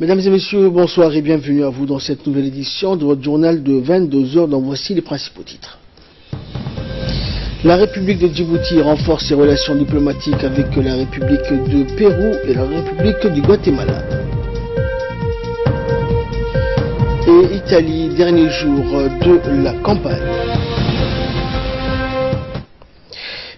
Mesdames et messieurs, bonsoir et bienvenue à vous dans cette nouvelle édition de votre journal de 22h dont voici les principaux titres. La République de Djibouti renforce ses relations diplomatiques avec la République de Pérou et la République du Guatemala. Et Italie, dernier jour de la campagne.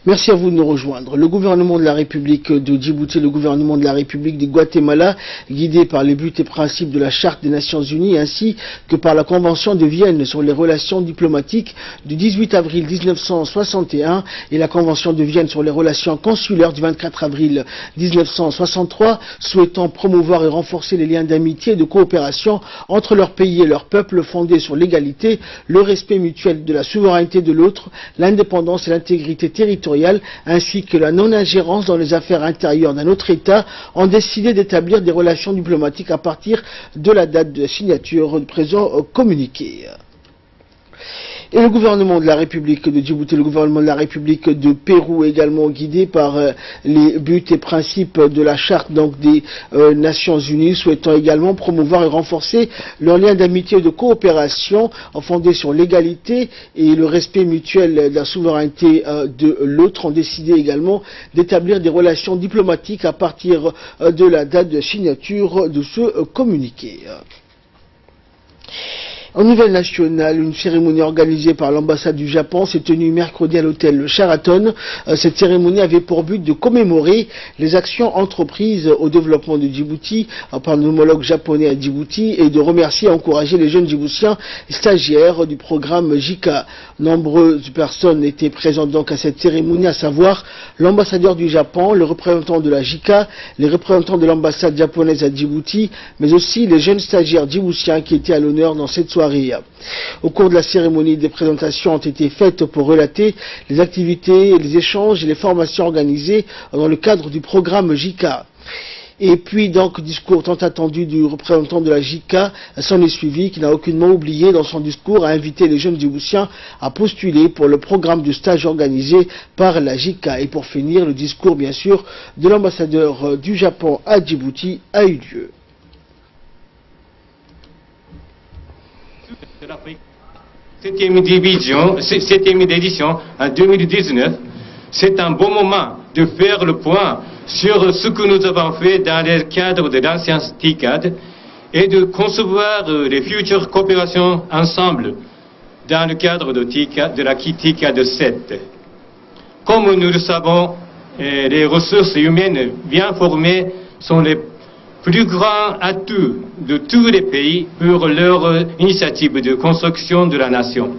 Merci à vous de nous rejoindre. Le gouvernement de la République de Djibouti et le gouvernement de la République du Guatemala, guidés par les buts et principes de la Charte des Nations Unies ainsi que par la Convention de Vienne sur les relations diplomatiques du 18 avril 1961 et la Convention de Vienne sur les relations consulaires du 24 avril 1963, souhaitant promouvoir et renforcer les liens d'amitié et de coopération entre leur pays et leur peuple fondés sur l'égalité, le respect mutuel de la souveraineté de l'autre, l'indépendance et l'intégrité territoriale, ainsi que la non-ingérence dans les affaires intérieures d'un autre État, ont décidé d'établir des relations diplomatiques à partir de la date de signature du présent communiqué. Et le gouvernement de la République de Djibouti, le gouvernement de la République de Pérou, également guidé par les buts et principes de la Charte des Nations Unies, souhaitant également promouvoir et renforcer leurs liens d'amitié et de coopération fondés sur l'égalité et le respect mutuel de la souveraineté de l'autre, ont décidé également d'établir des relations diplomatiques à partir de la date de signature de ce communiqué. Au niveau national, une cérémonie organisée par l'ambassade du Japon s'est tenue mercredi à l'hôtel Le Sheraton. Cette cérémonie avait pour but de commémorer les actions entreprises au développement de Djibouti par l'homologue japonais à Djibouti et de remercier et encourager les jeunes Djiboutiens stagiaires du programme JICA. Nombreuses personnes étaient présentes donc à cette cérémonie, à savoir l'ambassadeur du Japon, le représentant de la JICA, les représentants de l'ambassade japonaise à Djibouti, mais aussi les jeunes stagiaires djiboutiens qui étaient à l'honneur dans cette soirée. Au cours de la cérémonie, des présentations ont été faites pour relater les activités, les échanges et les formations organisées dans le cadre du programme JICA. Et puis donc, discours tant attendu du représentant de la JICA s'en est suivi, qui n'a aucunement oublié dans son discours à inviter les jeunes Djiboutiens à postuler pour le programme de stage organisé par la JICA. Et pour finir, le discours bien sûr de l'ambassadeur du Japon à Djibouti a eu lieu. De l'Afrique, 7e édition en 2019, c'est un bon moment de faire le point sur ce que nous avons fait dans le cadre de l'ancien TICAD et de concevoir les futures coopérations ensemble dans le cadre de la TICAD 7. Comme nous le savons, les ressources humaines bien formées sont les plus grand atout de tous les pays pour leur initiative de construction de la nation.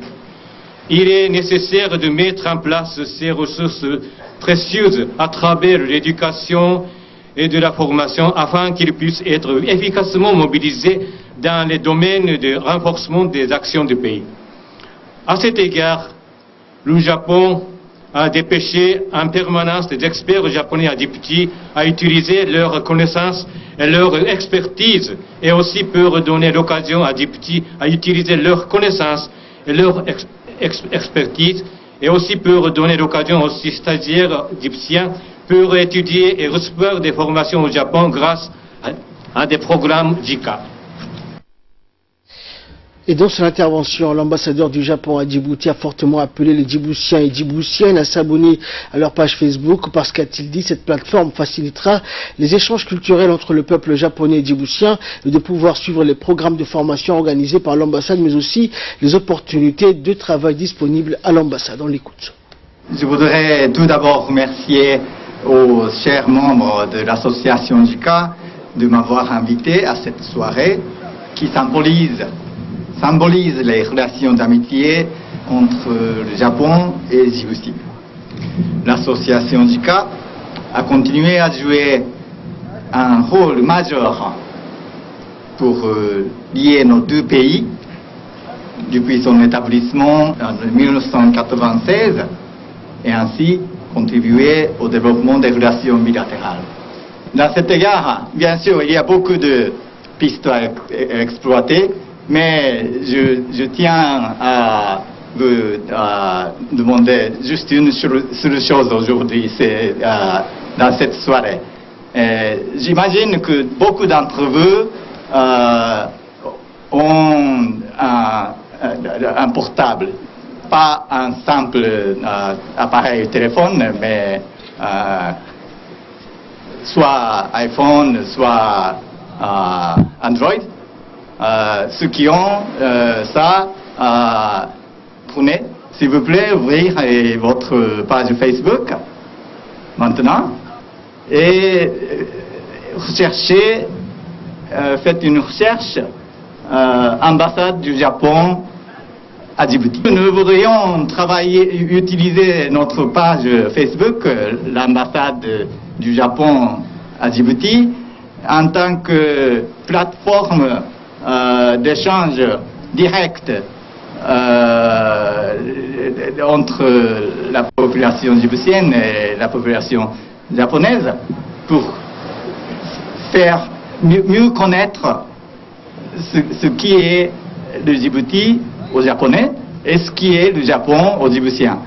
Il est nécessaire de mettre en place ces ressources précieuses à travers l'éducation et de la formation afin qu'ils puissent être efficacement mobilisés dans les domaines de renforcement des actions du pays. À cet égard, le Japon a dépêché en permanence des experts japonais à Djibouti à utiliser leurs connaissances et leur expertise, et aussi pour donner l'occasion à Djibouti à utiliser leurs connaissances et leur expertise, et aussi pour donner l'occasion aux stagiaires djiboutiens pour étudier et recevoir des formations au Japon grâce à des programmes JICA. Et dans son intervention, l'ambassadeur du Japon à Djibouti a fortement appelé les Djiboutiens et Djiboutiennes à s'abonner à leur page Facebook parce qu'a-t-il dit, cette plateforme facilitera les échanges culturels entre le peuple japonais et djiboutien et de pouvoir suivre les programmes de formation organisés par l'ambassade, mais aussi les opportunités de travail disponibles à l'ambassade. On l'écoute. Je voudrais tout d'abord remercier aux chers membres de l'association JICA de m'avoir invité à cette soirée qui symbolise les relations d'amitié entre le Japon et Djibouti. L'association JICA a continué à jouer un rôle majeur pour lier nos deux pays depuis son établissement en 1996 et ainsi contribuer au développement des relations bilatérales. Dans cet égard, bien sûr, il y a beaucoup de pistes à exploiter, mais je tiens à vous demander juste une seule chose aujourd'hui, dans cette soirée. J'imagine que beaucoup d'entre vous ont un portable, pas un simple appareil téléphone, mais soit iPhone, soit Android. Ceux qui ont ça, prenez, s'il vous plaît, ouvrir votre page Facebook maintenant et recherchez, faites une recherche ambassade du Japon à Djibouti. Nous voudrions utiliser notre page Facebook, l'ambassade du Japon à Djibouti, en tant que plateforme d'échange direct entre la population djiboutienne et la population japonaise pour faire mieux connaître ce qui est le Djibouti aux Japonais et ce qui est le Japon aux Djiboutiens.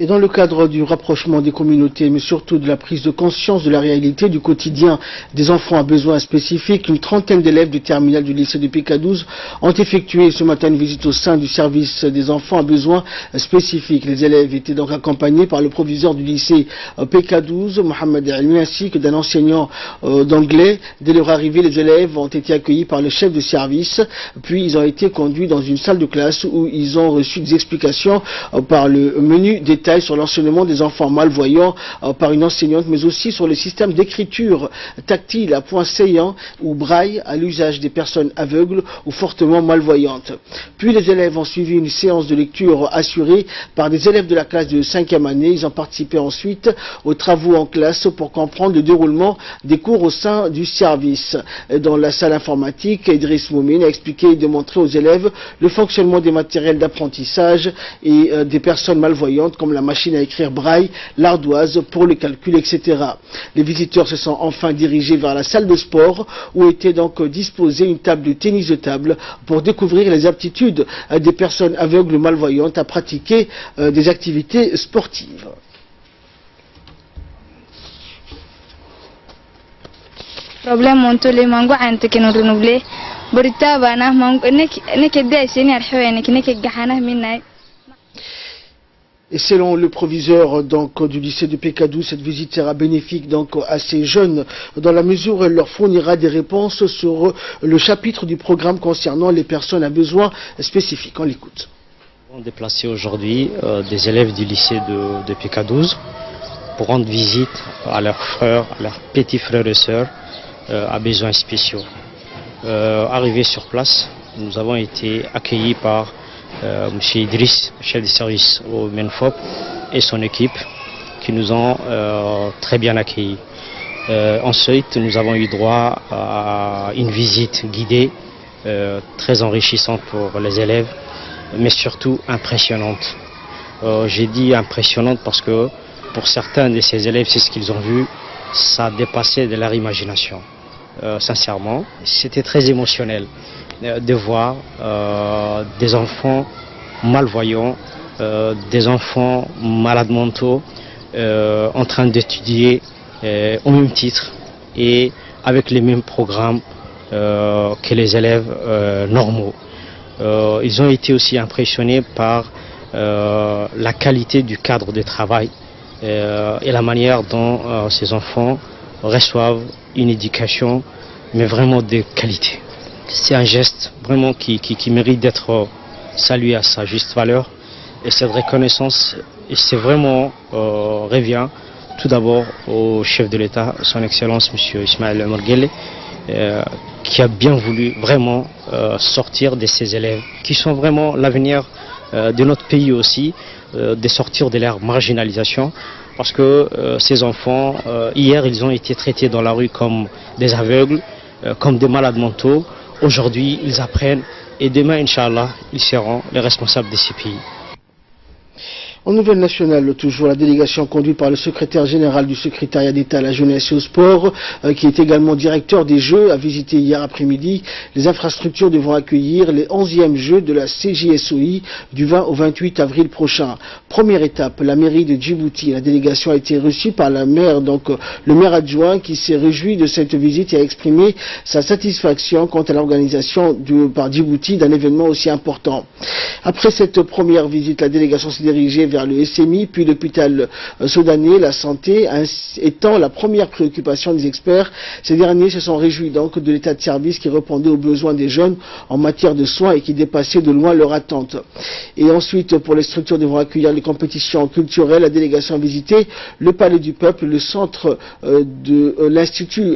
Et dans le cadre du rapprochement des communautés, mais surtout de la prise de conscience de la réalité du quotidien des enfants à besoins spécifiques, une trentaine d'élèves du terminal du lycée de PK12 ont effectué ce matin une visite au sein du service des enfants à besoins spécifiques. Les élèves étaient donc accompagnés par le proviseur du lycée PK12, Mohamed Elmi, ainsi que d'un enseignant d'anglais. Dès leur arrivée, les élèves ont été accueillis par le chef de service, puis ils ont été conduits dans une salle de classe où ils ont reçu des explications par le menu détail sur l'enseignement des enfants malvoyants par une enseignante, mais aussi sur le système d'écriture tactile à points saillants ou braille à l'usage des personnes aveugles ou fortement malvoyantes. Puis les élèves ont suivi une séance de lecture assurée par des élèves de la classe de 5e année. Ils ont participé ensuite aux travaux en classe pour comprendre le déroulement des cours au sein du service. Dans la salle informatique, Idriss Moumine a expliqué et démontré aux élèves le fonctionnement des matériels d'apprentissage et des personnes malvoyantes comme la machine à écrire braille, l'ardoise pour le calcul, etc. Les visiteurs se sont enfin dirigés vers la salle de sport où était donc disposée une table de tennis de table pour découvrir les aptitudes des personnes aveugles ou malvoyantes à pratiquer des activités sportives. Problème montole mango ante que nous renouveler borita bana mango nek dai seni arxoy nek gahana minay. Et selon le proviseur donc, du lycée de PK12, cette visite sera bénéfique donc, à ces jeunes dans la mesure où elle leur fournira des réponses sur le chapitre du programme concernant les personnes à besoins spécifiques. On l'écoute. On a déplacé aujourd'hui des élèves du lycée de PK12 pour rendre visite à leurs frères, à leurs petits frères et sœurs à besoins spéciaux. Arrivés sur place, nous avons été accueillis par M. Idriss, chef de service au MENFOP, et son équipe qui nous ont très bien accueillis. Ensuite, nous avons eu droit à une visite guidée très enrichissante pour les élèves, mais surtout impressionnante. J'ai dit impressionnante parce que pour certains de ces élèves, c'est ce qu'ils ont vu, ça dépassait de leur imagination. Sincèrement, c'était très émotionnel de voir des enfants malvoyants, des enfants malades mentaux en train d'étudier au même titre et avec les mêmes programmes que les élèves normaux. Ils ont été aussi impressionnés par la qualité du cadre de travail et la manière dont ces enfants reçoivent une éducation, mais vraiment de qualité. C'est un geste vraiment qui mérite d'être salué à sa juste valeur. Et cette reconnaissance, c'est vraiment revient tout d'abord au chef de l'État, son Excellence M. Ismaël Omar Guelleh, qui a bien voulu vraiment sortir de ces élèves, qui sont vraiment l'avenir de notre pays aussi, de sortir de leur marginalisation. Parce que ces enfants, hier, ils ont été traités dans la rue comme des aveugles, comme des malades mentaux. Aujourd'hui, ils apprennent et demain, Inch'Allah, ils seront les responsables de ces pays. En nouvelle nationale, toujours, la délégation conduite par le secrétaire général du secrétariat d'État à la jeunesse et au sport, qui est également directeur des Jeux, a visité hier après-midi les infrastructures devant accueillir les 11e Jeux de la CJSOI du 20 au 28 avril prochain. Première étape, la mairie de Djibouti. La délégation a été reçue par la maire, le maire adjoint, qui s'est réjoui de cette visite et a exprimé sa satisfaction quant à l'organisation par Djibouti d'un événement aussi important. Après cette première visite, la délégation s'est dirigée vers le SMI, puis l'hôpital soudanais, la santé étant la première préoccupation des experts. Ces derniers se sont réjouis donc de l'état de service qui répondait aux besoins des jeunes en matière de soins et qui dépassait de loin leur attente. Et ensuite, pour les structures devant accueillir les compétitions culturelles, la délégation a visité le Palais du Peuple, le centre de l'Institut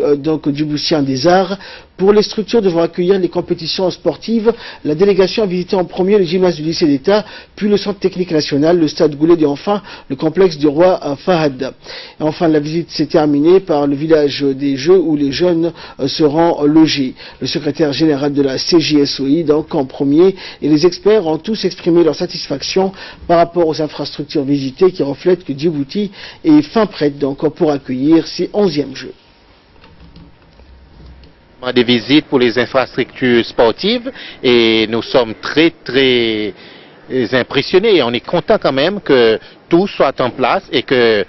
djiboutien des Arts. Pour les structures devant accueillir les compétitions sportives, la délégation a visité en premier le gymnase du lycée d'État, puis le centre technique national, le stade Goulet et enfin le complexe du roi Fahad. Et enfin, la visite s'est terminée par le village des Jeux où les jeunes seront logés. Le secrétaire général de la CJSOI, donc en premier, et les experts ont tous exprimé leur satisfaction par rapport aux infrastructures visitées qui reflètent que Djibouti est fin prête donc pour accueillir ses 11e Jeux. Des visites pour les infrastructures sportives et nous sommes très impressionnés et on est content quand même que tout soit en place et que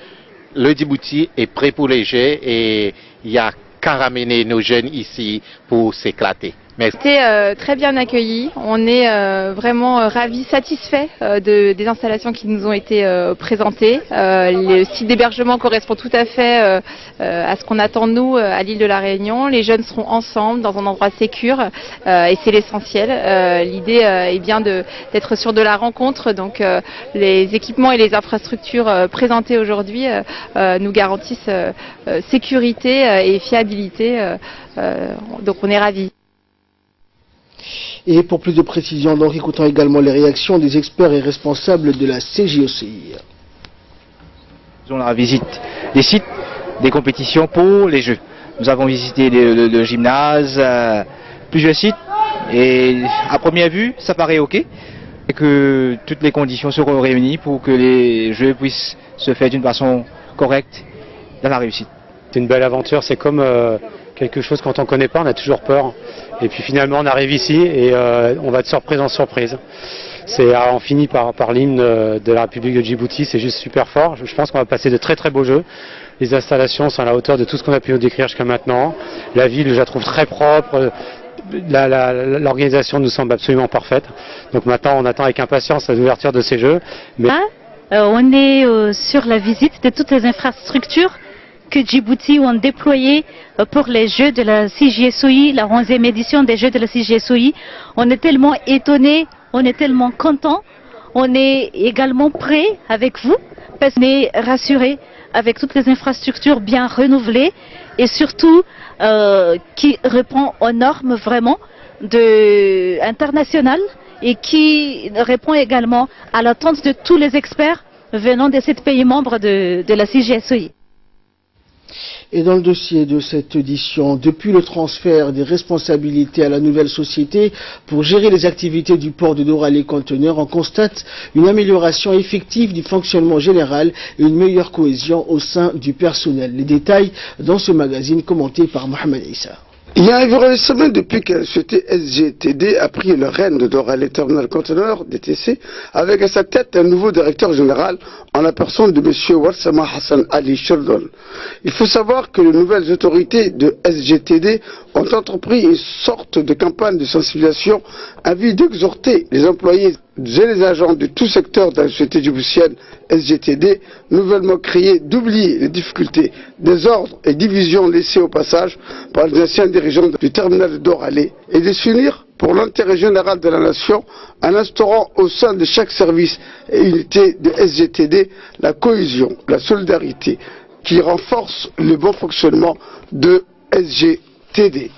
le Djibouti est prêt pour les Jeux et il n'y a qu'à ramener nos jeunes ici pour s'éclater. C'était très bien accueilli, on est vraiment ravis, satisfaits des installations qui nous ont été présentées. Le site d'hébergement correspond tout à fait à ce qu'on attend de nous à l'île de la Réunion. Les jeunes seront ensemble dans un endroit sécure et c'est l'essentiel. L'idée est bien d'être sûr de la rencontre, donc les équipements et les infrastructures présentées aujourd'hui nous garantissent sécurité et fiabilité, donc on est ravis. Et pour plus de précision, donc écoutons également les réactions des experts et responsables de la CJSOI. Nous avons la visite des sites des compétitions pour les Jeux. Nous avons visité le gymnase, plusieurs sites, et à première vue, ça paraît OK, et que toutes les conditions seront réunies pour que les Jeux puissent se faire d'une façon correcte, dans la réussite. C'est une belle aventure, c'est comme quelque chose quand on ne connaît pas, on a toujours peur. Et puis finalement on arrive ici et on va de surprise en surprise. On finit par l'hymne de la République de Djibouti, c'est juste super fort. Je pense qu'on va passer de très très beaux jeux. Les installations sont à la hauteur de tout ce qu'on a pu nous décrire jusqu'à maintenant. La ville, je la trouve très propre. L'organisation nous semble absolument parfaite. Donc maintenant on attend avec impatience l'ouverture de ces jeux. Mais... on est sur la visite de toutes les infrastructures que Djibouti ont déployé pour les Jeux de la CJSOI, la 11e édition des Jeux de la CJSOI. On est tellement étonnés, on est tellement contents, on est également prêts avec vous, parce qu'on est rassurés avec toutes les infrastructures bien renouvelées et surtout qui répond aux normes vraiment internationales et qui répond également à l'attente de tous les experts venant de 7 pays membres de la CJSOI. Et dans le dossier de cette édition, depuis le transfert des responsabilités à la nouvelle société pour gérer les activités du port de Doralé conteneurs, on constate une amélioration effective du fonctionnement général et une meilleure cohésion au sein du personnel. Les détails dans ce magazine commenté par Mohamed Issa. Il y a environ une semaine depuis que la société SGTD a pris le rêne de Doralé Terminal Conteneur, DTC, avec à sa tête un nouveau directeur général en la personne de M. Warsama Hassan Ali Sherdon. Il faut savoir que les nouvelles autorités de SGTD ont entrepris une sorte de campagne de sensibilisation à vue d'exhorter les employés et les agents de tout secteur de la société djiboutienne SGTD, nouvellement créée, d'oublier les difficultés, désordres et divisions laissées au passage par les anciens dirigeants du terminal de Doralé et de s'unir pour l'intérêt général de la nation en instaurant au sein de chaque service et unité de SGTD la cohésion, la solidarité qui renforce le bon fonctionnement de SGTD.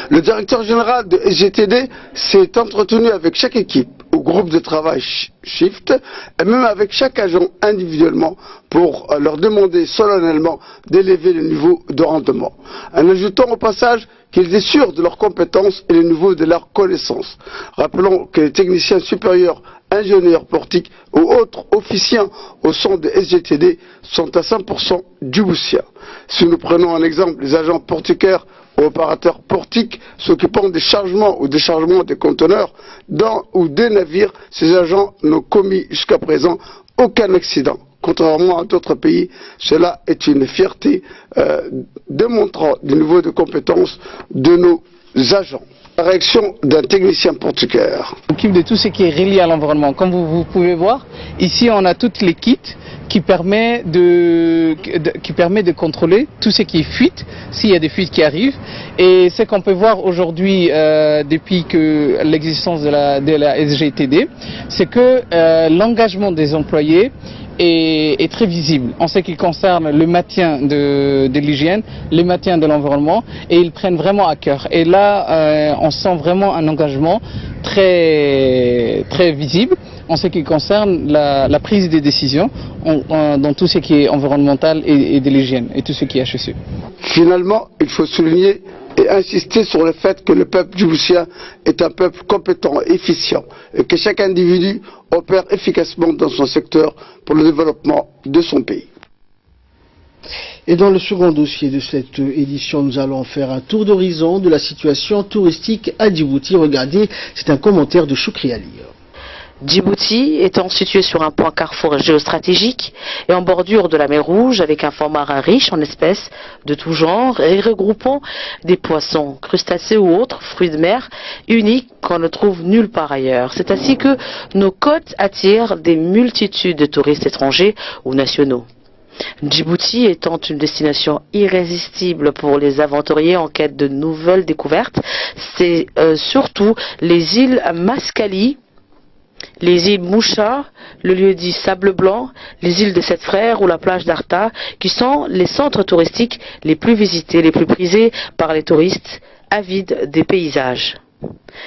Le directeur général de SGTD s'est entretenu avec chaque équipe au groupe de travail Shift et même avec chaque agent individuellement pour leur demander solennellement d'élever le niveau de rendement, en ajoutant au passage qu'ils aient sûr de leurs compétences et le niveau de leurs connaissances. Rappelons que les techniciens supérieurs ingénieurs portiques ou autres officiants au sein de SGTD sont à 100% djiboutiens. Si nous prenons un exemple, les agents portiquaires ou opérateurs portiques s'occupant des chargements ou déchargements des conteneurs ou des navires, ces agents n'ont commis jusqu'à présent aucun accident. Contrairement à d'autres pays, cela est une fierté démontrant le niveau de compétence de nos agents. La réaction d'un technicien portuaire. On s'occupe de tout ce qui est relié à l'environnement. Comme vous pouvez voir, ici on a toutes les kits qui permet de contrôler tout ce qui est fuite, s'il y a des fuites qui arrivent. Et ce qu'on peut voir aujourd'hui, depuis que l'existence de la SGTD, c'est que l'engagement des employés est très visible en ce qui concerne le maintien de l'hygiène, le maintien de l'environnement, et ils prennent vraiment à cœur. Et là, on sent vraiment un engagement très visible en ce qui concerne la prise des décisions dans tout ce qui est environnemental et de l'hygiène et tout ce qui est HSE. Finalement, il faut souligner et insister sur le fait que le peuple djiboutien est un peuple compétent et efficient et que chaque individu opère efficacement dans son secteur pour le développement de son pays. Et dans le second dossier de cette édition, nous allons faire un tour d'horizon de la situation touristique à Djibouti. Regardez, c'est un commentaire de Choukri Ali. Djibouti étant situé sur un point carrefour géostratégique et en bordure de la mer Rouge avec un fond marin riche en espèces de tout genre et regroupant des poissons, crustacés ou autres fruits de mer uniques qu'on ne trouve nulle part ailleurs. C'est ainsi que nos côtes attirent des multitudes de touristes étrangers ou nationaux. Djibouti étant une destination irrésistible pour les aventuriers en quête de nouvelles découvertes, c'est surtout les îles Mascali, les îles Moucha, le lieu dit Sable Blanc, les îles des Sept Frères ou la plage d'Arta, qui sont les centres touristiques les plus visités, les plus prisés par les touristes avides des paysages.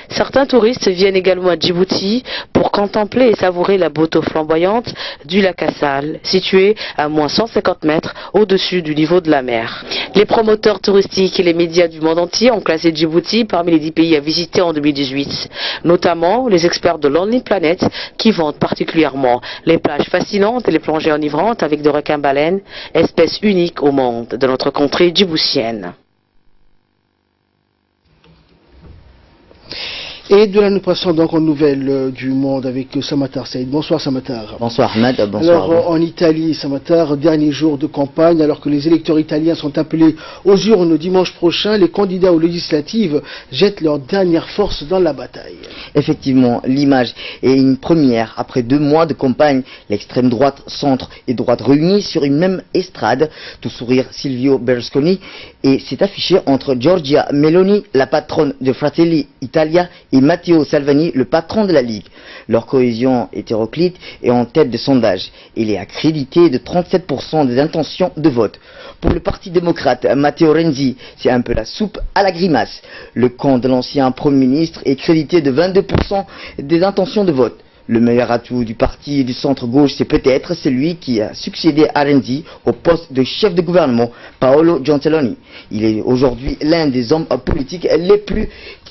Certains touristes viennent également à Djibouti pour contempler et savourer la beauté flamboyante du lac Assal, situé à moins 150 mètres au-dessus du niveau de la mer. Les promoteurs touristiques et les médias du monde entier ont classé Djibouti parmi les 10 pays à visiter en 2018, notamment les experts de Lonely Planet qui vantent particulièrement les plages fascinantes et les plongées enivrantes avec de requins-baleines, espèces uniques au monde de notre contrée djiboutienne. Et de là, nous passons donc aux nouvelles du monde avec Samatar Saïd. Bonsoir Samatar. Bonsoir Ahmed, bonsoir. Alors en Italie, Samatar, dernier jour de campagne, alors que les électeurs italiens sont appelés aux urnes dimanche prochain, les candidats aux législatives jettent leur dernière force dans la bataille. Effectivement, l'image est une première. Après 2 mois de campagne, l'extrême droite, centre et droite réunis sur une même estrade, tout sourire Silvio Berlusconi, et s'est affiché entre Giorgia Meloni, la patronne de Fratelli Italia, et Matteo Salvini, le patron de la Ligue. Leur cohésion hétéroclite est en tête de sondage. Il est accrédité de 37% des intentions de vote. Pour le Parti démocrate, Matteo Renzi, c'est un peu la soupe à la grimace. Le camp de l'ancien Premier ministre est crédité de 22% des intentions de vote. Le meilleur atout du parti du centre-gauche, c'est peut-être celui qui a succédé à Renzi au poste de chef de gouvernement, Paolo Gentiloni. Il est aujourd'hui l'un des hommes politiques les plus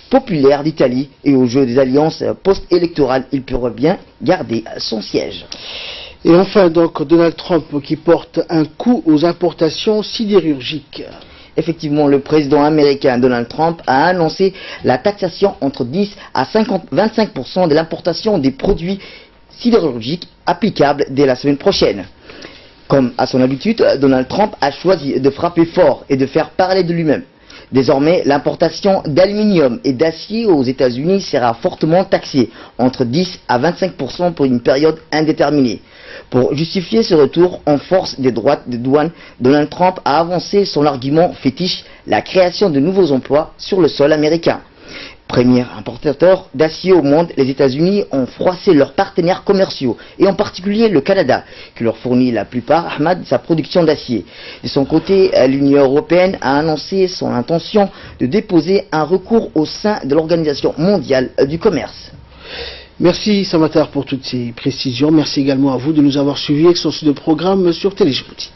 populaires d'Italie et au jeu des alliances post-électorales, il pourrait bien garder son siège. Et enfin donc Donald Trump qui porte un coup aux importations sidérurgiques. Effectivement, le président américain Donald Trump a annoncé la taxation entre 10 à 25% de l'importation des produits sidérurgiques applicables dès la semaine prochaine. Comme à son habitude, Donald Trump a choisi de frapper fort et de faire parler de lui-même. Désormais, l'importation d'aluminium et d'acier aux États-Unis sera fortement taxée, entre 10 à 25% pour une période indéterminée. Pour justifier ce retour en force des droits de douane, Donald Trump a avancé son argument fétiche, la création de nouveaux emplois sur le sol américain. Premier importateur d'acier au monde, les États-Unis ont froissé leurs partenaires commerciaux, et en particulier le Canada, qui leur fournit la plupart, Ahmad, de sa production d'acier. De son côté, l'Union européenne a annoncé son intention de déposer un recours au sein de l'Organisation mondiale du commerce. Merci Samatar pour toutes ces précisions. Merci également à vous de nous avoir suivis avec son programme sur Télé Djibouti.